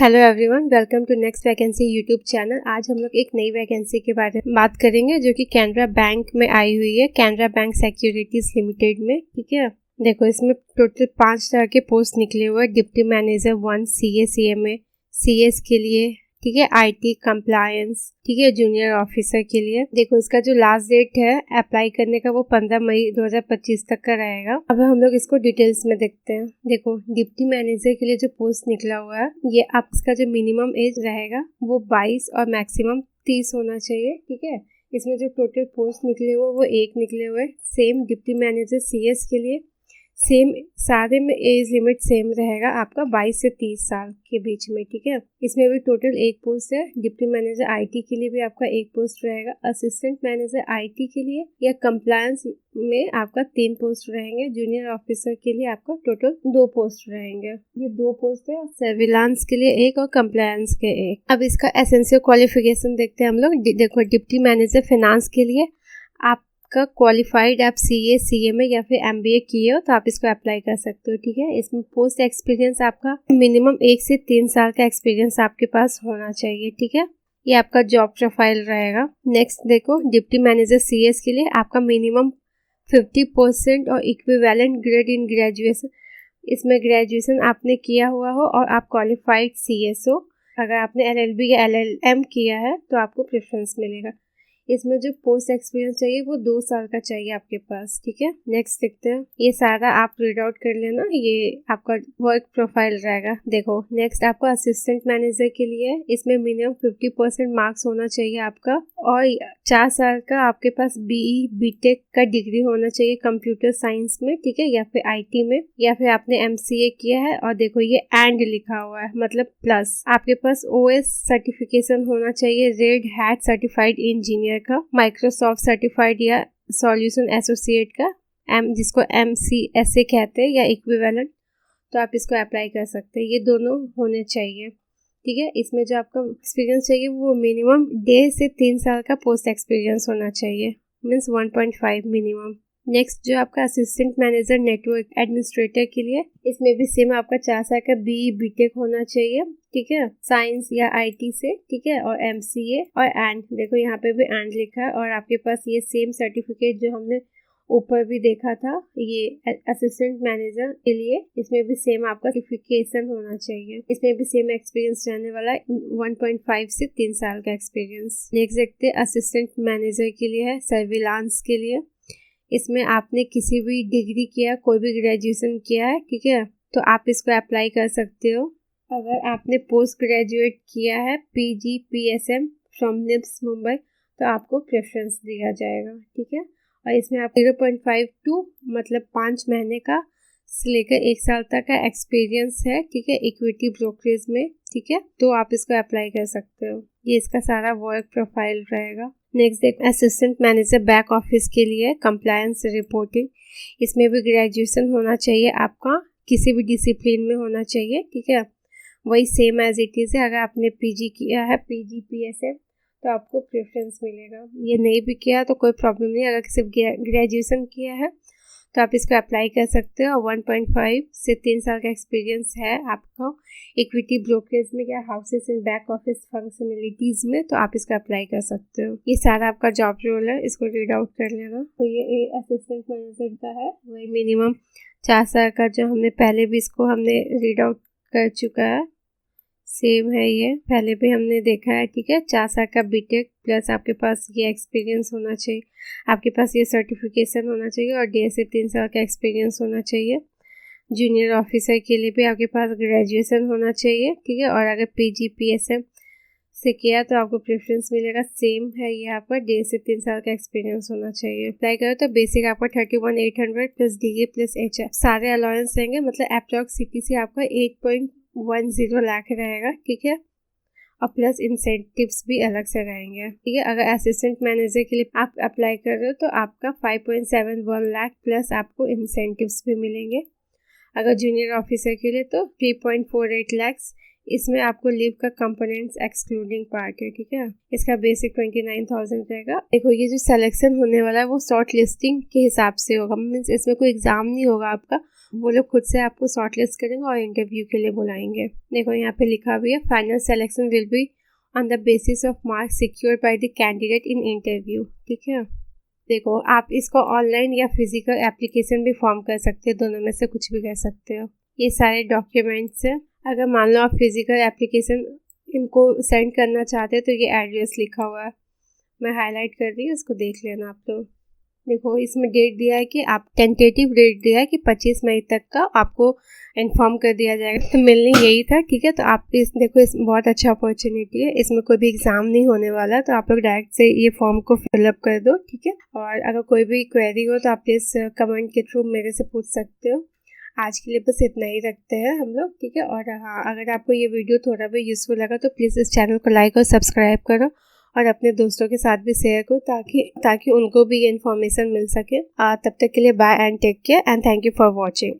Hello everyone, welcome to next vacancy YouTube channel. आज हम लोग एक नई वैकेंसी के बारे में बात करेंगे जो कि कैनरा बैंक में आई हुई है, कैनरा बैंक सिक्योरिटीज लिमिटेड में। ठीक है, देखो इसमें टोटल 5 तरह के पोस्ट निकले हुए हैं। Deputy manager 1 CA CMA CS के लिए, ठीक है, IT कंप्लायंस, ठीक है, जूनियर ऑफिसर के लिए। देखो इसका जो लास्ट डेट है अप्लाई करने का वो 15 मई 2025 तक का रहेगा। अब हम लोग इसको डिटेल्स में देखते हैं। देखो डिप्टी मैनेजर के लिए जो पोस्ट निकला हुआ है, ये आप इसका जो मिनिमम एज रहेगा वो 22 और मैक्सिमम 30 होना चाहिए। ठीक है, इसमें जो टोटल पोस्ट निकले हुए वो 1 निकले हुए। सेम डिप्टी मैनेजर CS के लिए सेम, सारे में एज लिमिट सेम रहेगा आपका 22 से 30 साल के बीच में। ठीक है, इसमें भी टोटल 1 पोस्ट है। डिप्टी मैनेजर IT के लिए भी आपका 1 पोस्ट रहेगा। असिस्टेंट मैनेजर IT के लिए या कंप्लायंस में आपका 3 पोस्ट रहेंगे। जूनियर ऑफिसर के लिए आपका टोटल 2 पोस्ट रहेंगे। ये 2 पोस्ट है। सर्विलांस के लिए 1 और कंप्लायंस के 1। अब इसका एसेंशियल क्वालिफिकेशन देखते हैं हम लोग। देखो डिप्टी मैनेजर फाइनेंस के लिए आप का क्वालिफाइड आप CA CMA या फिर MBA किए हो तो आप इसको अप्लाई कर सकते हो। ठीक है, इसमें पोस्ट एक्सपीरियंस आपका मिनिमम 1 से 3 साल का एक्सपीरियंस आपके पास होना चाहिए। ठीक है, ये आपका जॉब प्रोफाइल रहेगा। नेक्स्ट देखो डिप्टी मैनेजर CS के लिए आपका मिनिमम 50% और इक्विवेलेंट ग्रेड इन ग्रेजुएशन, इसमें ग्रेजुएशन आपने किया हुआ हो और आप क्वालिफाइड CS हो। अगर आपने LLB या LLM किया है तो आपको प्रेफरेंस मिलेगा। इसमें जो पोस्ट एक्सपीरियंस चाहिए वो 2 साल का चाहिए आपके पास। ठीक है, नेक्स्ट देखते हैं। ये सारा आप रीड आउट कर लेना, ये आपका वर्क प्रोफाइल रहेगा। देखो नेक्स्ट आपका असिस्टेंट मैनेजर के लिए इसमें मिनिमम 50% मार्क्स होना चाहिए आपका और 4 साल का आपके पास BE BTech का डिग्री होना चाहिए कंप्यूटर साइंस में। ठीक है, या फिर IT में, या फिर आपने MCA किया है। और देखो ये एंड लिखा हुआ है, मतलब प्लस आपके पास OS सर्टिफिकेशन होना चाहिए, रेड हैट सर्टिफाइड इंजीनियर का, माइक्रोसॉफ्ट सर्टिफाइड या सॉल्यूशन एसोसिएट का, जिसको MCSA कहते हैं या इक्विवेलेंट, तो आप इसको अप्लाई कर सकते हैं। ये दोनों होने चाहिए। ठीक है, इसमें जो आपका एक्सपीरियंस चाहिए वो मिनिमम 1.5 से 3 साल का पोस्ट एक्सपीरियंस होना चाहिए, मीन्स 1.5 मिनिमम। नेक्स्ट जो आपका असिस्टेंट मैनेजर नेटवर्क एडमिनिस्ट्रेटर के लिए, इसमें भी सेम आपका 4 साल का BE BTech होना चाहिए। ठीक है, साइंस या IT से। ठीक है, और MCA और एंड, देखो यहाँ पे भी एंड लिखा है। और आपके पास ये सेम सर्टिफिकेट जो हमने ऊपर भी देखा था, ये असिस्टेंट मैनेजर के लिए, इसमें भी सेम आपका सर्टिफिकेशन होना चाहिए। इसमें भी सेम एक्सपीरियंस रहने वाला है, 1.5 से 3 साल का एक्सपीरियंस। नेक्स्ट देखते हैं असिस्टेंट मैनेजर के लिए है सर्विलांस के लिए। इसमें आपने किसी भी डिग्री किया, कोई भी ग्रेजुएशन किया है, ठीक है, तो आप इसको अप्लाई कर सकते हो। अगर आपने पोस्ट ग्रेजुएट किया है PG PSM from NIPS Mumbai तो आपको प्रेफरेंस दिया जाएगा। ठीक है, और इसमें आप 0.52 मतलब 5 महीने का से लेकर 1 साल तक का एक्सपीरियंस है। ठीक है, इक्विटी ब्रोकरेज में। ठीक है, तो आप इसको अप्लाई कर सकते हो। ये इसका सारा वर्क प्रोफाइल रहेगा। नेक्स्ट देख असिस्टेंट मैनेजर बैक ऑफिस के लिए कंप्लायंस रिपोर्टिंग, इसमें भी ग्रेजुएशन होना चाहिए आपका, किसी भी डिसिप्लिन में होना चाहिए। ठीक है, वही सेम एज इट इज़ है। अगर आपने PG किया है PG PSM तो आपको प्रेफरेंस मिलेगा। ये नहीं भी किया तो कोई प्रॉब्लम नहीं, अगर सिर्फ ग्रेजुएशन किया है तो आप इसको अप्लाई कर सकते हो। 1.5 से 3 साल का एक्सपीरियंस है आपको इक्विटी ब्रोकरेज में या houses in back office functionalities में, तो आप इसको अप्लाई कर सकते हो। ये सारा आपका जॉब रोल है, इसको रीड आउट कर लेना। तो ये असिस्टेंट मैनेजर का है, वही मिनिमम 4 साल का जो हमने पहले भी इसको हमने रीड आउट कर चुका है, सेम है ये, पहले भी हमने देखा है। ठीक है, 4 साल का BTech प्लस आपके पास ये एक्सपीरियंस होना चाहिए, आपके पास ये सर्टिफिकेशन होना चाहिए और 1.5 से 3 साल का एक्सपीरियंस होना चाहिए। जूनियर ऑफिसर के लिए भी आपके पास ग्रेजुएशन होना चाहिए। ठीक है, और अगर PG PSM से किया तो आपको प्रेफरेंस मिलेगा। सेम है ये आपका 1.5 से 3 साल का एक्सपीरियंस होना चाहिए। अप्लाई करो तो बेसिक आपका 31,800 प्लस DA प्लस HR सारे अलाउंस रहेंगे, मतलब अप्रॉक्स CTC आपका 8.10 लाख रहेगा। ठीक है, और प्लस इंसेंटिव्स भी अलग से रहेंगे। ठीक है, अगर असिस्टेंट मैनेजर के लिए आप अप्लाई कर रहे हो तो आपका 5.71 लाख प्लस आपको इंसेंटिव्स भी मिलेंगे। अगर जूनियर ऑफिसर के लिए तो 3.48 लाख, इसमें आपको लीव का कंपोनेंट्स एक्सक्लूडिंग पार्ट है। ठीक है, इसका बेसिक 29,000 रहेगा। देखो ये जो सिलेक्शन होने वाला है वो शॉर्ट लिस्टिंग के हिसाब से होगा, मीन्स इसमें कोई एग्जाम नहीं होगा आपका, वो लोग खुद से आपको शॉर्टलिस्ट करेंगे और इंटरव्यू के लिए बुलाएंगे। देखो यहाँ पे लिखा हुआ है final selection will be on the basis of marks secured by the candidate in interview. ठीक है, देखो आप इसको ऑनलाइन या फिजिकल एप्लीकेशन भी फॉर्म कर सकते हो, दोनों में से कुछ भी कर सकते हो। ये सारे डॉक्यूमेंट्स है। अगर मान लो आप फिजिकल एप्लीकेशन इनको सेंड करना चाहते हैं तो ये एड्रेस लिखा हुआ है, मैं हाईलाइट कर रही हूँ, इसको देख लेना आप लोग। देखो इसमें डेट दिया है कि आप टेंटेटिव डेट दिया है कि 25 मई तक का आपको इन्फॉर्म कर दिया जाएगा। तो मिलने यही था। ठीक है, तो आप इस देखो इस बहुत अच्छा अपॉर्चुनिटी है, इसमें कोई भी एग्ज़ाम नहीं होने वाला, तो आप लोग डायरेक्ट से ये फॉर्म को फिलअप कर दो। ठीक है, और अगर कोई भी क्वेरी हो तो आप प्लीज़ कमेंट के थ्रू मेरे से पूछ सकते हो। आज के लिए बस इतना ही रखते हैं हम लोग। ठीक है, और हाँ, अगर आपको ये वीडियो थोड़ा भी यूज़फुल लगा तो प्लीज़ इस चैनल को लाइक और सब्सक्राइब करो और अपने दोस्तों के साथ भी शेयर करो ताकि उनको भी ये इन्फॉर्मेशन मिल सके। तब तक के लिए bye and take care and thank you for watching.